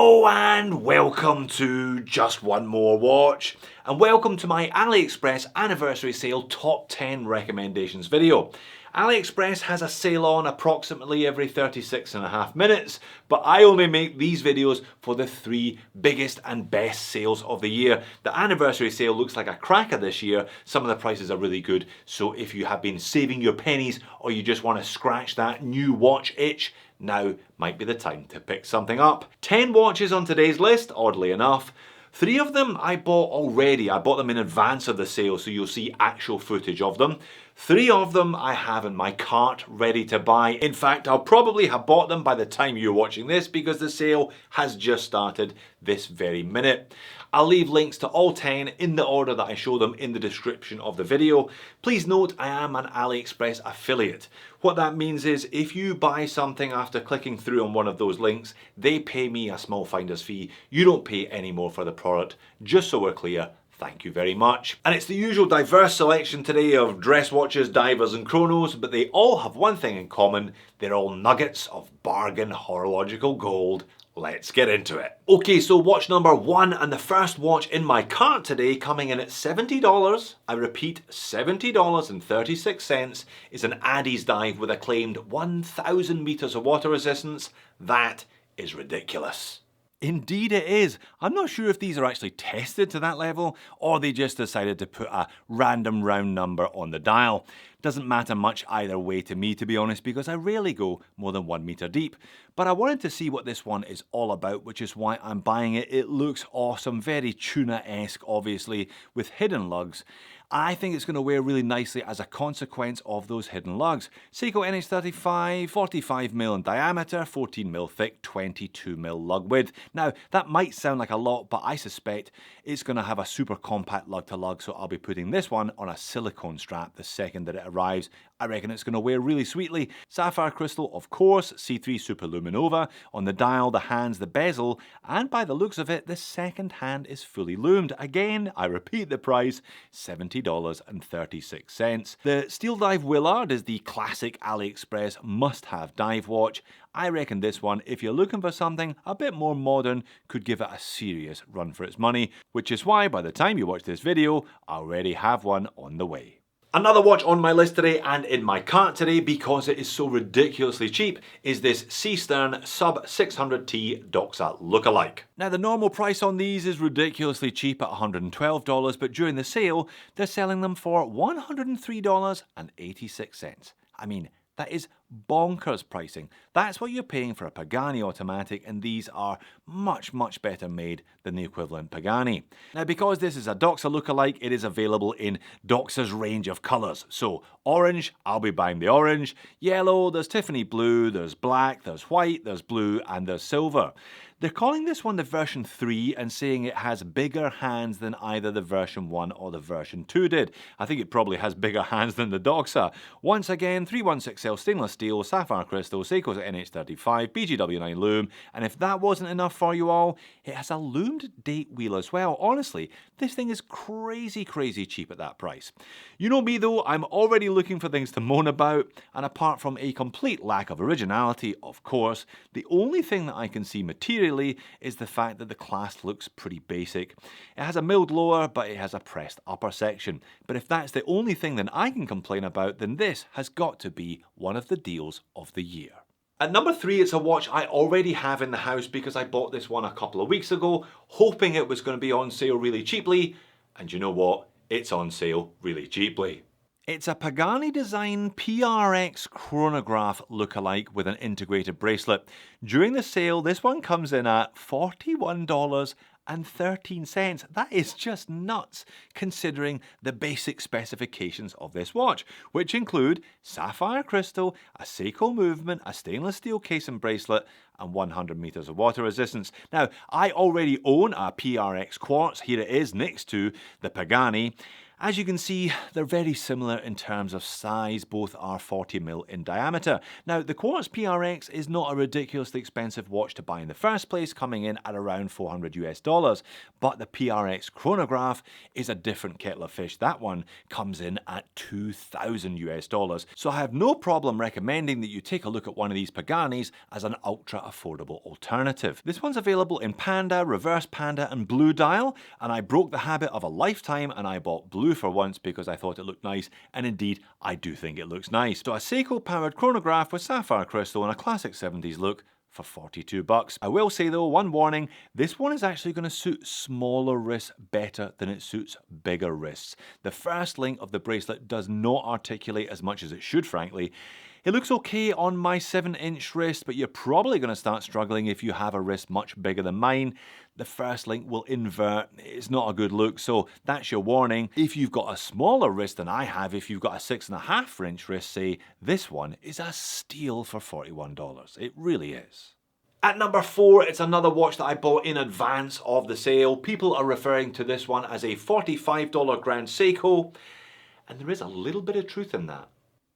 Hello and welcome to Just One More Watch, and welcome to my AliExpress anniversary sale top 10 recommendations video. AliExpress has a sale on approximately every 36.5 minutes, but I only make these videos for the 3 biggest and best sales of the year. The anniversary sale looks like a cracker this year. Some of the prices are really good, so if you have been saving your pennies or you just want to scratch that new watch itch, now might be the time to pick something up. 10 watches on today's list, oddly enough. 3 of them I bought already. I bought them in advance of the sale, so you'll see actual footage of them. 3 of them I have in my cart ready to buy. In fact, I'll probably have bought them by the time you're watching this because the sale has just started this very minute. I'll leave links to all 10 in the order that I show them in the description of the video. Please note I am an AliExpress affiliate. What that means is if you buy something after clicking through on one of those links, they pay me a small finder's fee. You don't pay any more for the product, just so we're clear. Thank you very much. And it's the usual diverse selection today of dress watches, divers and chronos, but they all have one thing in common. They're all nuggets of bargain horological gold. Let's get into it. Okay, so watch number 1 and the first watch in my cart today, coming in at $70. I repeat, $70.36 is an Addiesdive with a claimed 1,000 meters of water resistance. That is ridiculous. Indeed it is. I'm not sure if these are actually tested to that level or they just decided to put a random round number on the dial. Doesn't matter much either way to me, to be honest, because I rarely go more than 1 meter deep. But I wanted to see what this one is all about, which is why I'm buying it. It looks awesome, very tuna-esque obviously, with hidden lugs. I think it's going to wear really nicely as a consequence of those hidden lugs. Seiko NH35, 45mm in diameter, 14mm thick, 22mm lug width. Now, that might sound like a lot, but I suspect it's going to have a super compact lug to lug, so I'll be putting this one on a silicone strap the second that it arrives. I reckon it's going to wear really sweetly. Sapphire crystal, of course, C3 Superluminova. On the dial, the hands, the bezel, and by the looks of it, the second hand is fully loomed. Again, I repeat the price, $70.36. The Steel Dive Willard is the classic AliExpress must-have dive watch. I reckon this one, if you're looking for something a bit more modern, could give it a serious run for its money, which is why by the time you watch this video, I already have one on the way. Another watch on my list today and in my cart today, because it is so ridiculously cheap, is this Seestern Sub 600T Doxa lookalike. Now the normal price on these is ridiculously cheap at $112, but during the sale they're selling them for $103.86. I mean, that is bonkers pricing. That's what you're paying for a Pagani automatic, and these are much, much better made than the equivalent Pagani. Now, because this is a Doxa lookalike, it is available in Doxa's range of colours. So, orange, I'll be buying the orange. Yellow, there's Tiffany blue, there's black, there's white, there's blue, and there's silver. They're calling this one the version 3 and saying it has bigger hands than either the version 1 or the version 2 did. I think it probably has bigger hands than the Doxa. Once again, 316L stainless steel, sapphire crystal, Seiko's NH35, BGW9 loom, and if that wasn't enough for you all, it has a loomed date wheel as well. Honestly, this thing is crazy cheap at that price. You know me though, I'm already looking for things to moan about, and apart from a complete lack of originality, of course, the only thing that I can see materially is the fact that the clasp looks pretty basic. It has a milled lower, but it has a pressed upper section. But if that's the only thing that I can complain about, then this has got to be one of the deals of the year. At number 3, it's a watch I already have in the house because I bought this one a couple of weeks ago, hoping it was going to be on sale really cheaply. And you know what? It's on sale really cheaply. It's a Pagani design PRX chronograph lookalike with an integrated bracelet. During the sale, this one comes in at $41.13. That is just nuts, considering the basic specifications of this watch, which include sapphire crystal, a Seiko movement, a stainless steel case and bracelet, and 100 meters of water resistance. Now, I already own a PRX quartz. Here it is next to the Pagani. As you can see, they're very similar in terms of size, both are 40mm in diameter. Now, the Quartz PRX is not a ridiculously expensive watch to buy in the first place, coming in at around $400 US, but the PRX chronograph is a different kettle of fish. That one comes in at $2,000 US. So I have no problem recommending that you take a look at one of these Paganis as an ultra affordable alternative. This one's available in Panda, Reverse Panda and Blue Dial, and I broke the habit of a lifetime and I bought blue for once because I thought it looked nice, and indeed I do think it looks nice. So a Seiko powered chronograph with sapphire crystal and a classic 70s look for $42. I will say though, one warning, this one is actually going to suit smaller wrists better than it suits bigger wrists. The first link of the bracelet does not articulate as much as it should, frankly. It looks okay on my 7-inch wrist, but you're probably going to start struggling if you have a wrist much bigger than mine. The first link will invert. It's not a good look, so that's your warning. If you've got a smaller wrist than I have, if you've got a 6.5-inch wrist, say, this one is a steal for $41. It really is. At number 4, it's another watch that I bought in advance of the sale. People are referring to this one as a $45 Grand Seiko, and there is a little bit of truth in that.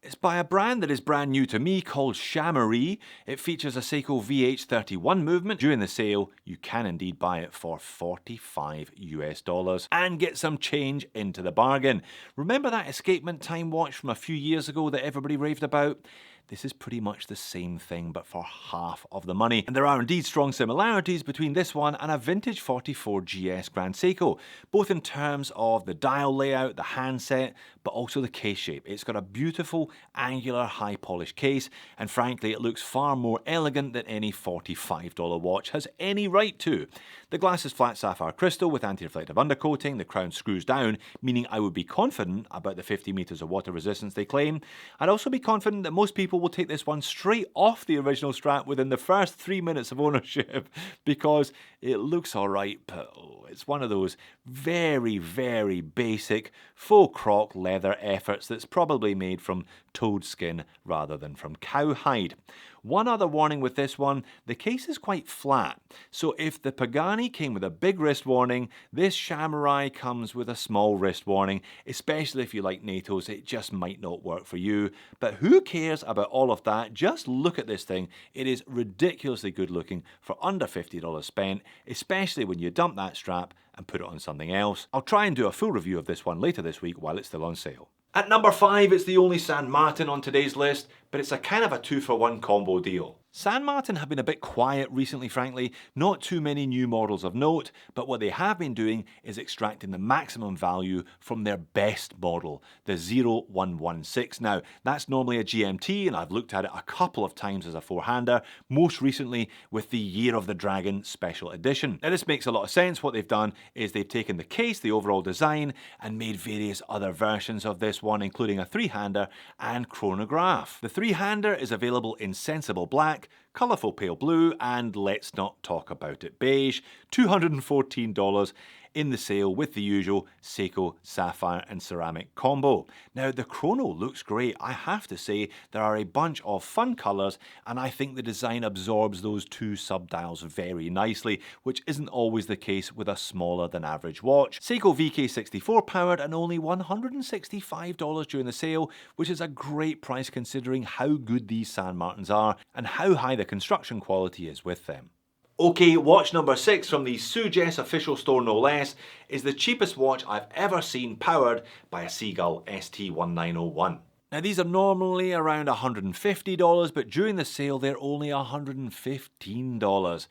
It's by a brand that is brand new to me called Chameri. It features a Seiko VH31 movement. During the sale, you can indeed buy it for $45 US and get some change into the bargain. Remember that Escapement Time watch from a few years ago that everybody raved about? This is pretty much the same thing, but for half of the money. And there are indeed strong similarities between this one and a vintage 44 GS Grand Seiko, both in terms of the dial layout, the handset, but also the case shape. It's got a beautiful, angular, high polished case, and frankly, it looks far more elegant than any $45 watch has any right to. The glass is flat sapphire crystal with anti-reflective undercoating. The crown screws down, meaning I would be confident about the 50 meters of water resistance they claim. I'd also be confident that most people will take this one straight off the original strap within the first 3 minutes of ownership because it looks alright, but it's one of those very, very basic faux croc leather efforts that's probably made from toad skin rather than from cowhide. One other warning with this one, the case is quite flat. So if the Pagani came with a big wrist warning, this Chameri comes with a small wrist warning, especially if you like NATO's, it just might not work for you. But who cares about all of that? Just look at this thing. It is ridiculously good looking for under $50 spent, especially when you dump that strap and put it on something else. I'll try and do a full review of this one later this week while it's still on sale. At number 5, it's the only San Martin on today's list, but it's a kind of a 2-for-1 combo deal. San Martin have been a bit quiet recently, frankly, not too many new models of note, but what they have been doing is extracting the maximum value from their best model, the 0116. Now, that's normally a GMT, and I've looked at it a couple of times as a four-hander, most recently with the Year of the Dragon Special Edition. Now, this makes a lot of sense. What they've done is they've taken the case, the overall design, and made various other versions of this one, including a three-hander and chronograph. The three-hander is available in sensible black, colourful pale blue, and let's not talk about it beige, $214 in the sale with the usual Seiko sapphire and ceramic combo. Now the chrono looks great. I have to say there are a bunch of fun colours, and I think the design absorbs those two sub-dials very nicely, which isn't always the case with a smaller than average watch. Seiko VK64 powered and only $165 during the sale, which is a great price considering how good these San Martins are and how high the construction quality is with them. Okay, watch number 6 from the Sugess official store no less is the cheapest watch I've ever seen powered by a Sea-Gull ST1901. Now these are normally around $150, but during the sale they're only $115.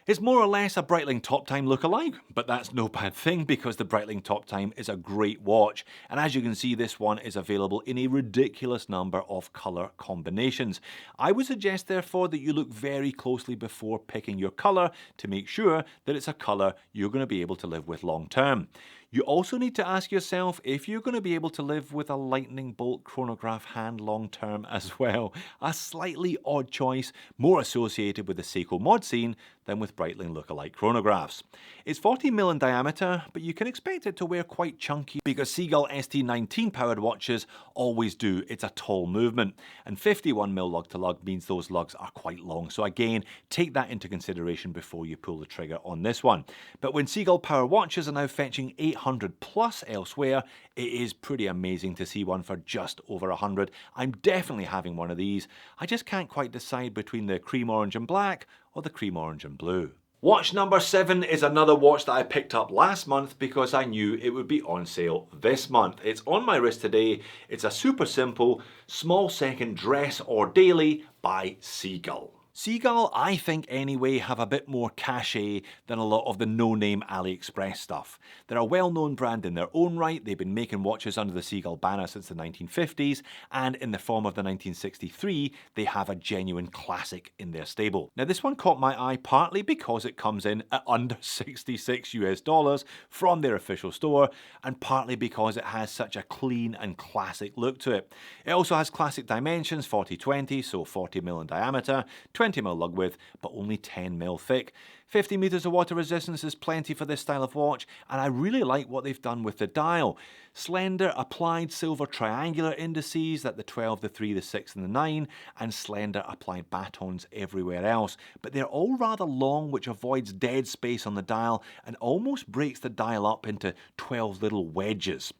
It's more or less a Breitling Top Time look-alike, but that's no bad thing because the Breitling Top Time is a great watch, and as you can see this one is available in a ridiculous number of colour combinations. I would suggest therefore that you look very closely before picking your colour to make sure that it's a colour you're going to be able to live with long term. You also need to ask yourself if you're going to be able to live with a lightning bolt chronograph hand long term as well. A slightly odd choice, more associated with the Seiko mod scene than with Breitling look-alike chronographs. It's 40mm in diameter, but you can expect it to wear quite chunky because Sea-Gull ST19 powered watches always do. It's a tall movement, and 51mm lug to lug means those lugs are quite long. So again, take that into consideration before you pull the trigger on this one. But when Sea-Gull power watches are now fetching 800 plus elsewhere, it is pretty amazing to see one for just over 100. I'm definitely having one of these. I just can't quite decide between the cream orange and black or the cream orange and blue. Watch number 7 is another watch that I picked up last month because I knew it would be on sale this month. It's on my wrist today. It's a super simple, small second dress or daily by Sea-Gull. Sea-Gull, I think anyway, have a bit more cachet than a lot of the no-name AliExpress stuff. They're a well-known brand in their own right. They've been making watches under the Sea-Gull banner since the 1950s, and in the form of the 1963, they have a genuine classic in their stable. Now this one caught my eye partly because it comes in at under $66 from their official store, and partly because it has such a clean and classic look to it. It also has classic dimensions, 40-20, so 40mm in diameter, 20mm lug width, but only 10mm thick. 50 meters of water resistance is plenty for this style of watch, and I really like what they've done with the dial. Slender applied silver triangular indices at the 12, the 3, the 6 and the 9, and slender applied batons everywhere else. But they're all rather long, which avoids dead space on the dial and almost breaks the dial up into 12 little wedges.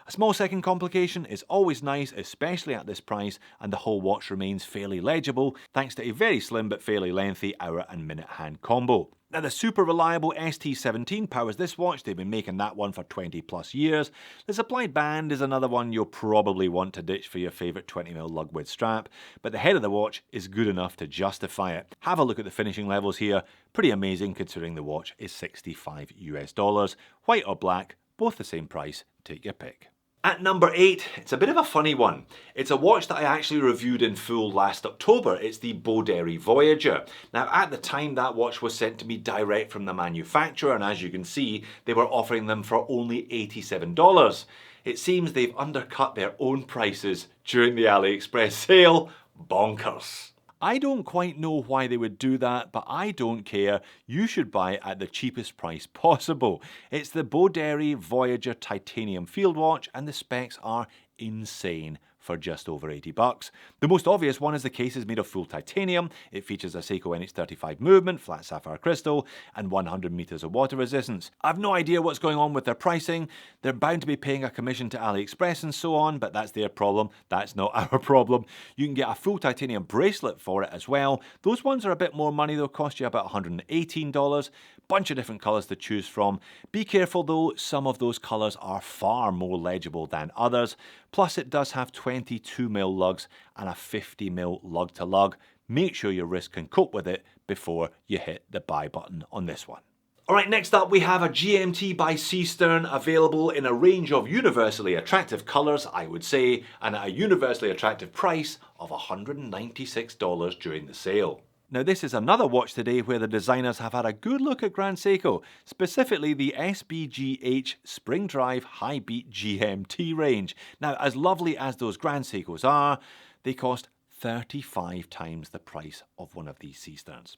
A small second complication is always nice, especially at this price, and the whole watch remains fairly legible thanks to a very slim but fairly lengthy hour and minute hand combo. Now the super reliable ST17 powers this watch. They've been making that one for 20 plus years. The supplied band is another one you'll probably want to ditch for your favourite 20mm lug width strap, but the head of the watch is good enough to justify it. Have a look at the finishing levels here. Pretty amazing considering the watch is $65. White or black, both the same price, take your pick. At number 8, it's a bit of a funny one. It's a watch that I actually reviewed in full last October. It's the Boderry Voyager. Now at the time that watch was sent to me direct from the manufacturer, and as you can see they were offering them for only $87. It seems they've undercut their own prices during the AliExpress sale. Bonkers. I don't quite know why they would do that, but I don't care. You should buy it at the cheapest price possible. It's the Boderry Voyager titanium field watch, and the specs are insane for just over $80. The most obvious one is the case is made of full titanium. It features a Seiko NH35 movement, flat sapphire crystal, and 100 meters of water resistance. I've no idea what's going on with their pricing. They're bound to be paying a commission to AliExpress and so on, but that's their problem. That's not our problem. You can get a full titanium bracelet for it as well. Those ones are a bit more money. They'll cost you about $118. Bunch of different colours to choose from. Be careful though, some of those colours are far more legible than others. Plus it does have 22mm lugs and a 50mm lug to lug. Make sure your wrist can cope with it before you hit the buy button on this one. Alright, next up we have a GMT by Seestern, available in a range of universally attractive colours, I would say, and at a universally attractive price of $196 during the sale. Now this is another watch today where the designers have had a good look at Grand Seiko, specifically the SBGH Spring Drive High Beat GMT range. Now as lovely as those Grand Seikos are, they cost 35 times the price of one of these Seesterns.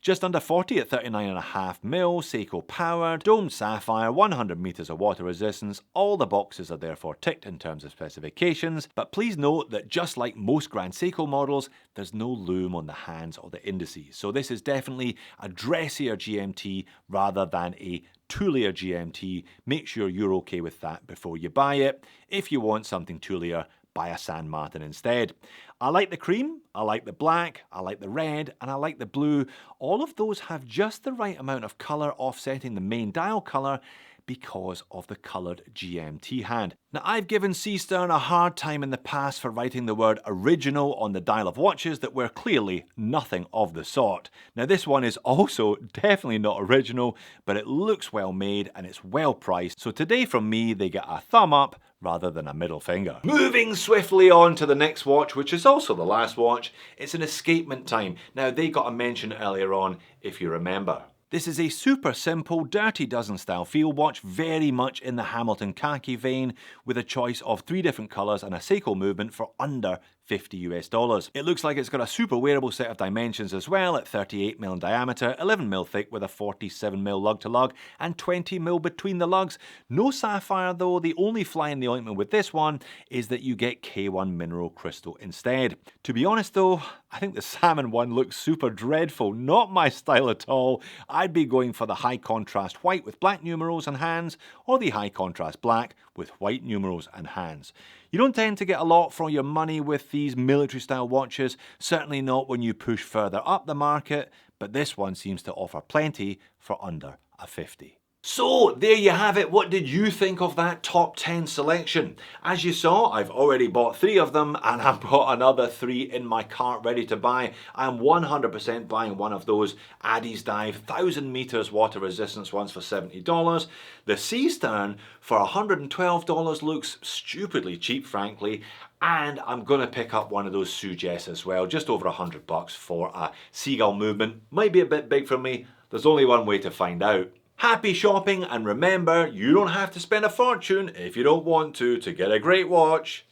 Just under 40 at 39.5mm, Seiko powered, domed sapphire, 100 meters of water resistance. All the boxes are therefore ticked in terms of specifications, but please note that just like most Grand Seiko models, there's no loom on the hands or the indices. So this is definitely a dressier GMT rather than a toolier GMT. Make sure you're okay with that before you buy it. If you want something toolier, buy a San Martin instead. I like the cream, I like the black, I like the red, and I like the blue. All of those have just the right amount of colour offsetting the main dial colour because of the coloured GMT hand. Now I've given Seestern a hard time in the past for writing the word original on the dial of watches that were clearly nothing of the sort. Now this one is also definitely not original, but it looks well made and it's well priced, so today from me they get a thumb up rather than a middle finger. Moving swiftly on to the next watch, which is also the last watch, it's an Escapement Time. Now they got a mention earlier on, if you remember. This is a super simple Dirty Dozen style field watch, very much in the Hamilton khaki vein, with a choice of 3 different colours and a Seiko movement for under $50 US. It looks like it's got a super wearable set of dimensions as well at 38mm in diameter, 11mm thick with a 47mm lug to lug and 20mm between the lugs. No sapphire though, the only fly in the ointment with this one is that you get K1 mineral crystal instead. To be honest though, I think the salmon one looks super dreadful, not my style at all. I'd be going for the high contrast white with black numerals and hands, or the high contrast black with white numerals and hands. You don't tend to get a lot for your money with these military style watches, certainly not when you push further up the market, but this one seems to offer plenty for under a 50. So there you have it. What did you think of that top 10 selection? As you saw, I've already bought 3 of them and I've got another 3 in my cart ready to buy. I'm 100% buying one of those Addiesdive 1000 meters water resistance ones for $70. The Seestern for $112 looks stupidly cheap, frankly. And I'm going to pick up one of those Sugess as well, just over $100 for a Sea-Gull movement. Might be a bit big for me. There's only one way to find out. Happy shopping, and remember, you don't have to spend a fortune if you don't want to get a great watch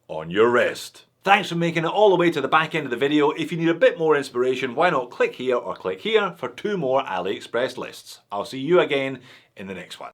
on your wrist. Thanks for making it all the way to the back end of the video. If you need a bit more inspiration, why not click here or click here for 2 more AliExpress lists. I'll see you again in the next one.